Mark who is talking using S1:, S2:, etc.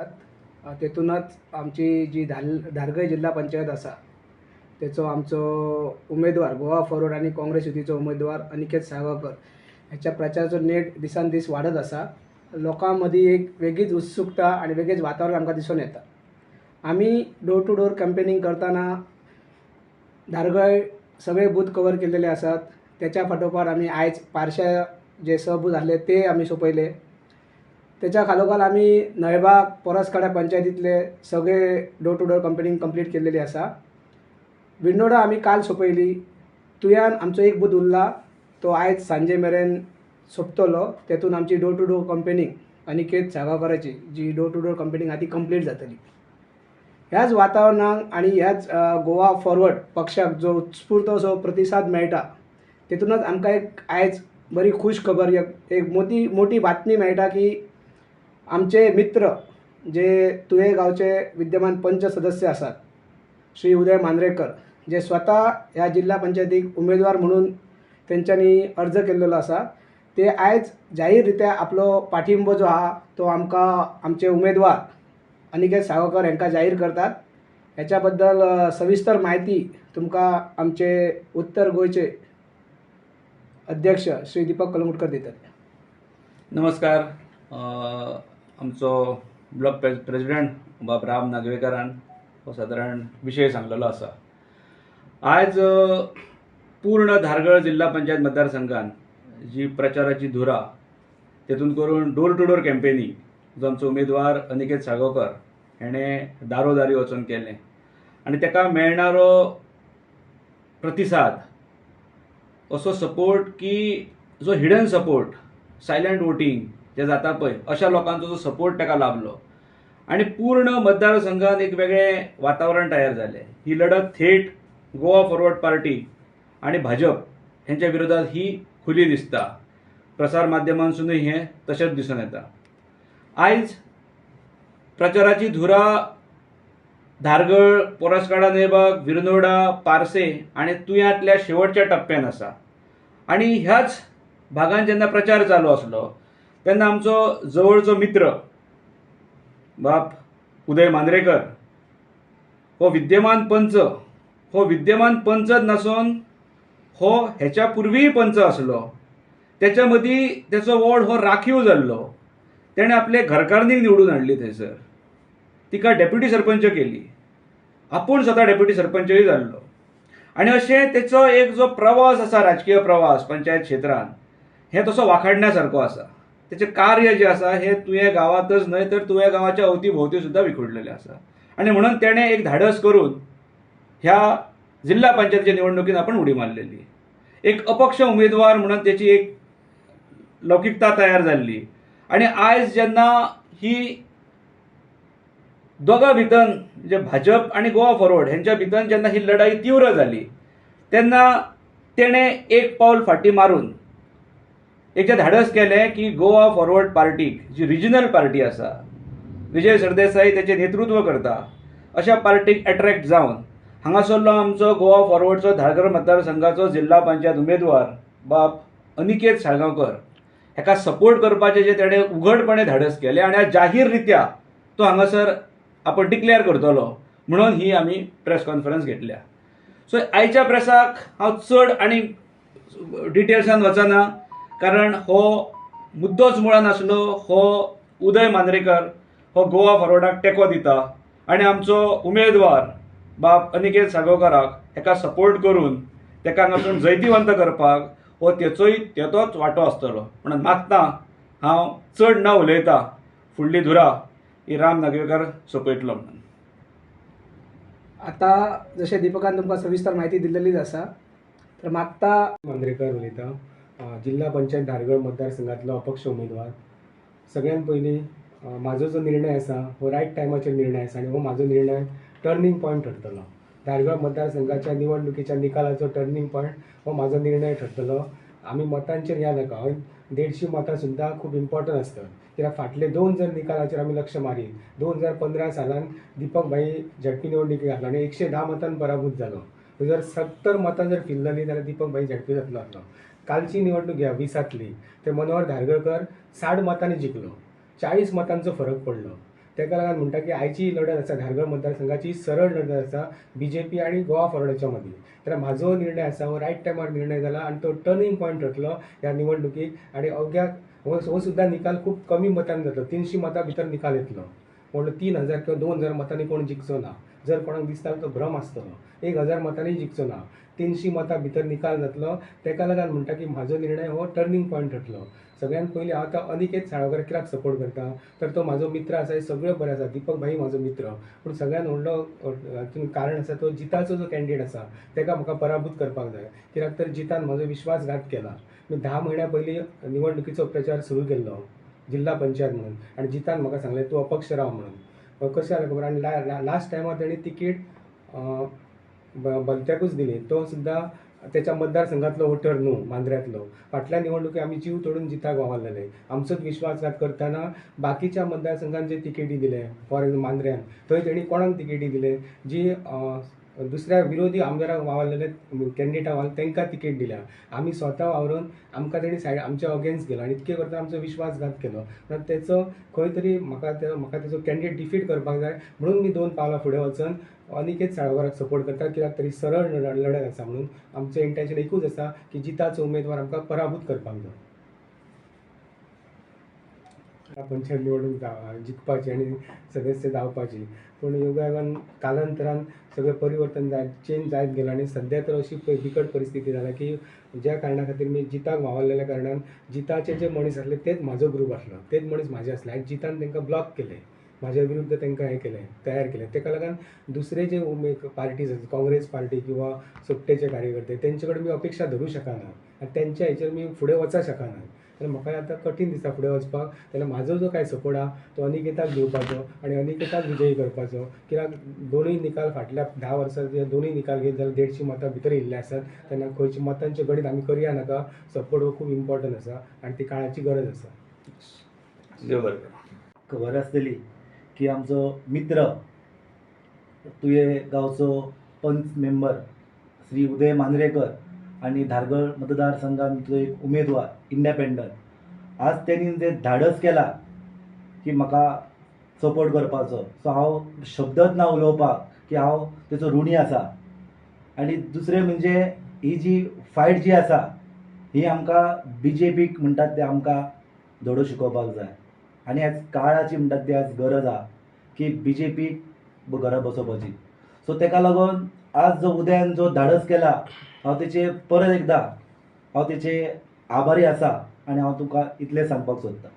S1: आसात। तेतूनच आमची जी धारगळ जिल्हा पंचायत आसा तेचो आमचो उमेदवार गोवा फॉरवर्ड आणि काँग्रेस युतीचो उमेदवार अनिकेत साळगांवकर ह्याच्या प्रचाराचो नेट दिसान दीस वाढत आसा। लोकां मदीं एक वेगळीच उत्सुकता आणि वेगळेच वातावरण आमकां दिसून येता। आमी डोर टू डोर कॅम्पेनिंग करताना धारगळ सगळे बूथ कवर केलेले आसात। त्याच्या फाटोफाट आमी आयज पारशा जे बूथ आसले ते आमी सोंपयले। त्याच्या खालोखाल आमी नळबाग परसकाड्या पंचायतींतले सगळे door to door campaigning complete केलेली आसा। विंडोडा आमी काल सोंपयली। तुयान आमचो एक बूथ उरला तो आयज सांजे मेरेन सोंपतलो। तेतून आमची door to door campaigning Aniket साळगांवकराची जी डोर टू डोर कॅम्पेनिंग आहा ती कंप्लीट जातली। ह्याच वातावरणाक आणि ह्याच गोवा फॉरवर्ड पक्षाक जो उत्स्फूर्त असो प्रतिसाद मेळटा तेतूनच आमकां एक आयज बरी खूश खबर एक मोठी बातमी मेळटा की आमचे मित्र जे तुये गांवचे विद्यमान पंच सदस्य आसात श्री उदय मांद्रेकर जे स्वता ह्या जिल्हा पंचायतीक उमेदवार म्हणून तेंच्यांनी अर्ज केल्लो आसा ते आयज जाहीररित्या आपलो पाठिंबो जो आहा तो आमकां आमचे उमेदवार अनिकेत साळगांवकर हांकां जाहीर करतात। ह्याच्या बद्दल सविस्तर माहिती तुमकां आमचे उत्तर गोंयचे अध्यक्ष श्री दीपक कलंगुटकर दितले।
S2: नमस्कार। आमचो ब्लॉक प्रेसिडेंट बाब राम नागवेकरान हो सादारण विशय सांगलेलो आसा। आज पूर्ण धारगळ जिल्हा पंचायत मतदारसंघात जी प्रचाराची धुरा तेतून करून डोर टू डोर कॅम्पेनिंग जो आमचो उमेदवार अनिकेत साळगांवकर हेणें दारोदारी वचून केलें आनी ताका मेळणारो प्रतिसाद असो सपोर्ट की जो हिडन सपोर्ट सायलंट वोटींग जे जाता पळय अशा लोकांचो जो सपोर्ट ताका लाभलो आनी पूर्ण मतदारसंघात एक वेगळें वातावरण तयार जालें। ही लढत थेट गोवा फॉरवर्ड पार्टी आनी भाजप हेंच्या विरोधात ही खुली दिसता। प्रसार माध्यमांतसूनय हें तशेंच दिसून येता। आयज प्रचाराची धुरा धारगळ परसकाडा नळबाग विरनोडा पारसे आनी तुयांतल्या शेवटच्या टप्प्यान आसा आनी ह्याच भागांत जेन्ना प्रचार चालू आसलो तेन्ना आमचो जवळचो मित्र बाब उदय मांद्रेकर हो विद्यमान पंचच नासून हो हेच्या पुर्वीय पंच आसलो। तेच्या मदीं तेचो वॉर्ड हो राखीव जाल्लो। तेणें आपले घरकान्नीक निवडून हाडली थंयसर, तिका डेप्युटी सरपंच केली, आपूण स्वता डेप्युटी सरपंचय जाल्लो आनी अशें तेचो एक जो प्रवास आसा राजकीय प्रवास पंचायत क्षेत्रांत हें तसो वाखाडण्या सारको आसा। तेचें कार्य जें आसा हें तुये गांवांतच न्हय तर तुये गांवाच्या अवती भोंवती सुद्दां विखुरलेलें आसा आनी म्हणून तेणें एक धाडस करून ह्या जिल्हा पंचायतीच्या निवडणुकीत आपण उडी मारलेली। एक अपक्ष उमेदवार म्हणून तेची एक लौकिकता तयार जाल्ली आनी आयज जेन्ना ही दोगां भितर जे भाजप आनी गोवा फॉरवर्ड हेंच्या भितर जेन्ना ही लढाई तीव्र जाली तेन्ना तेणें एक पावल फाटीं मारून एक धाडस केलें की गोवा फॉरवर्ड पार्टीक जी रिजनल पार्टी आसा विजय सरदेसाई तेचें नेतृत्व करता अशा पार्टीक एट्रॅक्ट जावन हांगासरलो आमचो गोवा फॉरवर्डचो धारगळ मतदारसंघाचो जिल्हा पंचायत उमेदवार बाब अनिकेत साळगांवकर हेका सपोर्ट करपाचें जे तेणें उघडपणे धाडस केलें आनी आज जाहीररित्या तो हांगासर आपण डिक्लेअर करतलो म्हणून ही आमी प्रेस कॉन्फरन्स घेतल्या। सो आयच्या प्रेसाक हांव चड आनी डिटेल्सान वचना कारण हो मुद्दोच मुळान आसलो। हो उदय मांद्रेकर हो गोवा फॉरवर्डाक तेंको दिता आनी आमचो उमेदवार बाब अनिकेत साळगांवकराक हेका सपोर्ट करून तेका हांगासून जैतिवंत करपाक हो तेचोच वांटो आसतलो म्हणून मागता हांव चड न उलयता फुडली धुरा ही राम नागवेकर सोंपयतलो म्हणून।
S1: आता जशें दीपकान तुमकां सविस्तर म्हायती दिल्लीच आसा तर मागता
S3: मांद्रेकर उलयता, जिल्हा पंचायत धारगळ मतदारसंघातलो अपक्ष उमेदवार। सगळ्यात पयलीं म्हाजो जो निर्णय आसा हो रायट टायमाचेर निर्णय आसा आनी हो म्हाजो निर्णय टर्निंग पॉयंट ठरतलो। धारगळ मतदारसंघाच्या निवडणुकीच्या निकालाचो टर्निंग पॉयंट हो म्हाजो निर्णय ठरतलो। आमी मतांचेर या नाका, 150 मतां सुद्दां खूब इम्पॉर्टंट आसतात कित्याक फाटले 2 जर निकालाचेर आमी लक्ष मारीत 2015 सालान दीपक भाई झडपी निवडणुकीक घातलो आनी 110 मतांन पराभूत जालो। जर 70 मतां जर फिरलेली जाल्यार दीपक भाई झडपी जातलो आसलो। कालची निवडणूक घ्या 20तली ते मनोहर धारगळकर 60 मतांनी जिखलो, 40 मतांचो फरक पडलो। तेका लागून म्हणटा की आयची लढत आसा धारगळ मतदारसंघाची सरळ लढत आसा BJP आनी गोवा फॉरवर्डाच्या मदीं. तर म्हाजो निर्णय आसा हो रायट टायमार निर्णय जाला आनी तो टर्निंग पॉयंट ठरतलो ह्या निवडणुकीक आनी अवघ्या हो सुद्दां निकाल खूब कमी मतान जातलो. 300 मतां भितर निकाल येतलो. पूण 3000 किंवा 2000 मतांनी कोण जिखचो ना. जर कोणाक दिसता तो भ्रम आसतलो. 1000 मतांनी जिखचो ना. 300 मतां भितर निकाल जातलो. तेका लागून म्हणटा की म्हाजो निर्णय हो टर्निंग पॉयंट ठरतलो. सगळ्यात पयलीं हांव आतां अनिकेत साळगांवकार कित्याक सपोर्ट करता तर तो म्हाजो मित्र आसा, हे सगळे बरे आसा. दीपक भाई म्हाजो मित्र. पूण सगळ्यात व्हडलो हातून कारण आसा तो जिताचो जो कॅन्डिडेट आसा तेका म्हाका पराभूत करपाक जाय. कित्याक तर जितान म्हाजो विश्वासघात केला. मी 10 म्हयन्या पयलीं निवडणुकीचो प्रचार सुरू केल्लो जिल्हा पंचायत म्हणून आनी जितान म्हाका सांगलें तूं अपक्ष राव म्हणून. कशें जालें खबर आनी लास्ट टायमार तेणी तिकीट भलत्याकूच दिली. तो सुद्दां त्याच्या मतदारसंघातलो वोटर न्हू, मांद्र्यातलो. फाटल्या निवडणुकी आमी जीव तोडून जिताक वावरलेले. आमचोच विश्वासघात करतना बाकीच्या मतदारसंघांत जे तिकेटी दिले, फॉर एक्झाम्पल मांद्र्यान थंय तेणी कोणाक तिकेटी दिले जी दुसऱ्या विरोधी आमदाराक वावरलेले कॅन्डिडेटा वावरले तांकां तिकेट दिल्या. आमी स्वता वावरून आमकां तेणी आमच्या अगेन्स्ट गेलो आनी इतके करता आमचो विश्वासघात केलो. तेचो खंय तरी म्हाका तेचो कॅन्डिडेट डिफीट करपाक जाय म्हणून मी 2 पावलां फुडें वचून अनिकेत साळगांवकाराक सपोर्ट करता. कित्याक तरी सरळ लढत आसा म्हणून आमचें इंटेन्शन एकूच आसा की जिताचो उमेदवार आमकां पराभूत करपाक जाय. पंचायत निवडणूक जिखपाची आनी सदस्य जावपाची. पूण योगायोगान कालांतरान सगळें परिवर्तन चेंज जायत गेलो आनी सध्या तर अशी बिकट परिस्थिती जाला की ज्या कारणा खातीर मी जिताक वावरलेल्या कारणान जिताचे जे मनीस आसले तेच म्हाजो ग्रूप आसलो, तेच मनीस म्हाजे आसले. आयज जितान तांकां ब्लॉक केले, म्हाज्या विरुद्ध तांकां हें केलें, तयार केलें. तेका लागून दुसरे जे पार्टीज आसात, काँग्रेस पार्टी किंवा सोपटेचे कार्यकर्ते तेंचे कडेन मी अपेक्षा धरूं शकना आनी तेंच्या हेचेर मी फुडें वचूंक शकना. तर म्हाका आतां कठीण दिसता फुडें वचपाक. जाल्यार म्हाजो जो काय सपोर्ट आहा तो अनिकेताक दिवपाचो आनी अनिकेताक विजयी करपाचो. कित्याक दोनूय निकाल फाटल्या 10 वर्सां जे दोनूय निकाल घेत जाल्यार 150 मतां भितर येयल्ले आसात. तेन्ना खंयची मतांचें गणीत आमी करया नाका. सपोर्ट हो खूब इम्पॉर्टंट आसा आनी ती काळाची गरज आसा.
S2: देव बरें.
S4: खबर आसतली की आमचो मित्र तुये गांवचो पंच मेंबर श्री उदय मांद्रेकर आनी धारगळ मतदारसंघांतलो एक उमेदवार इंडिपेंडंट आज तेणी जे धाडस केला की म्हाका सपोर्ट करपाचो. सो हांव शब्दच ना उलोवपाक की हांव तेचो ऋणी आसा. आनी दुसरें म्हणजे ही जी फायट जी आसा ही आमकां BJPक म्हणटात ते आमकां धडो शिकोवपाक जाय. आनी आज काळाची म्हणटात ती आज गरज आहा की BJPक घरा बसोवपाची. सो तेका लागून आज जो उदयान जो धाडस केला हांव तेचे परत एकदां हांव तेचे आभारी आसा आनी हांव तुका इतलें सांगपाक सोदतां.